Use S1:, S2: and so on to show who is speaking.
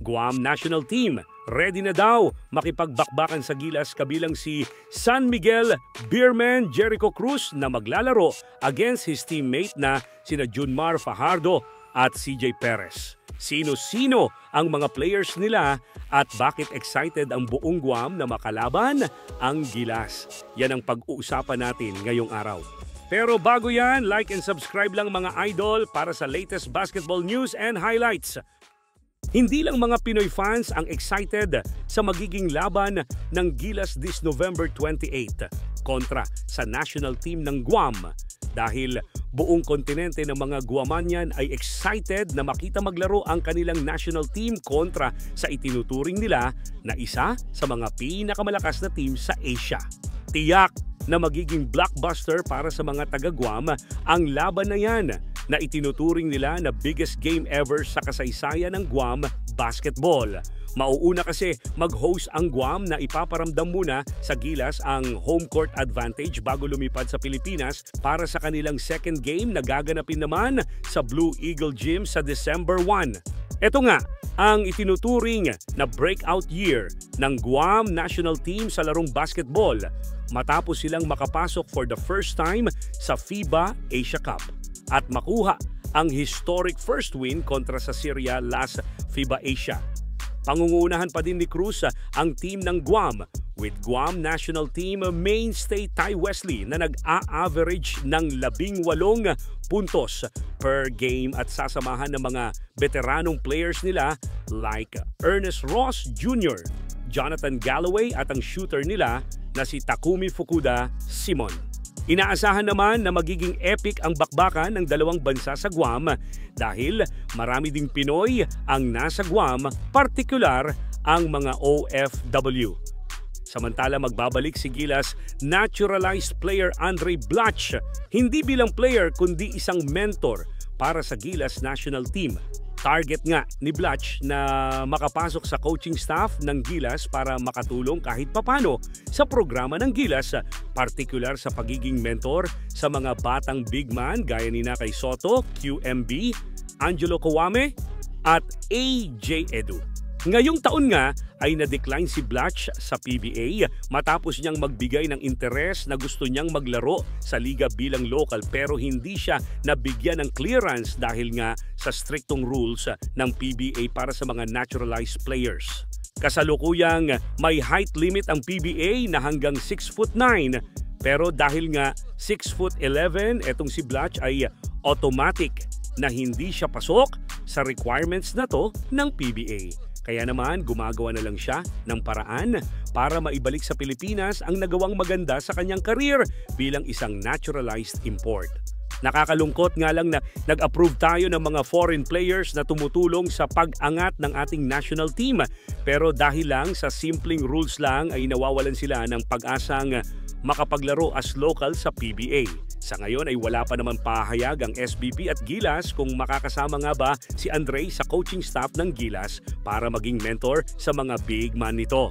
S1: Guam National Team, ready na daw makipagbakbakan sa Gilas kabilang si San Miguel Beerman Jericho Cruz na maglalaro against his teammate na sina Junmar Fajardo at CJ Perez. Sino-sino ang mga players nila at bakit excited ang buong Guam na makalaban ang Gilas? Yan ang pag-uusapan natin ngayong araw. Pero bago yan, like and subscribe lang mga idol para sa latest basketball news and highlights. Hindi lang mga Pinoy fans ang excited sa magiging laban ng Gilas this November 28 kontra sa national team ng Guam dahil buong kontinente ng mga Guamanian ay excited na makita maglaro ang kanilang national team kontra sa itinuturing nila na isa sa mga pinakamalakas na team sa Asia. Tiyak na magiging blockbuster para sa mga taga-Guam ang laban na yan na itinuturing nila na biggest game ever sa kasaysayan ng Guam basketball. Mauuna kasi mag-host ang Guam na ipaparamdam muna sa Gilas ang home court advantage bago lumipad sa Pilipinas para sa kanilang second game na gaganapin naman sa Blue Eagle Gym sa December 1. Ito nga ang itinuturing na breakout year ng Guam national team sa larong basketball matapos silang makapasok for the first time sa FIBA Asia Cup at makuha ang historic first win kontra sa Syria last FIBA Asia. Pangungunahan pa din ni Cruz ang team ng Guam with Guam national team mainstay Ty Wesley na nag-a-average ng 18 puntos per game at sasamahan ng mga veteranong players nila like Ernest Ross Jr., Jonathan Galloway at ang shooter nila na si Takumi Fukuda Simon. Inaasahan naman na magiging epic ang bakbakan ng dalawang bansa sa Guam dahil marami ding Pinoy ang nasa Guam, partikular ang mga OFW. Samantala magbabalik si Gilas naturalized player Andre Blatch, hindi bilang player kundi isang mentor para sa Gilas national team. Target nga ni Blatch na makapasok sa coaching staff ng Gilas para makatulong kahit papano sa programa ng Gilas, partikular sa pagiging mentor sa mga batang big man gaya ni Nakay Soto, QMB, Angelo Kawame at AJ Edu. Ngayong taon nga ay na-decline si Blatch sa PBA matapos niyang magbigay ng interes na gusto niyang maglaro sa liga bilang local pero hindi siya nabigyan ng clearance dahil nga sa striktong rules ng PBA para sa mga naturalized players. Kasalukuyang may height limit ang PBA na hanggang 6'9", pero dahil nga 6'11", etong si Blatch ay automatic na hindi siya pasok sa requirements na to ng PBA. Kaya naman gumagawa na lang siya ng paraan para maibalik sa Pilipinas ang nagawang maganda sa kanyang career bilang isang naturalized import. Nakakalungkot nga lang na nag-approve tayo ng mga foreign players na tumutulong sa pag-angat ng ating national team. Pero dahil lang sa simpleng rules lang ay nawawalan sila ng pag-asang makapaglaro as local sa PBA. Sa ngayon ay wala pa naman pahayag ang SBP at Gilas kung makakasama nga ba si Andre sa coaching staff ng Gilas para maging mentor sa mga big man nito.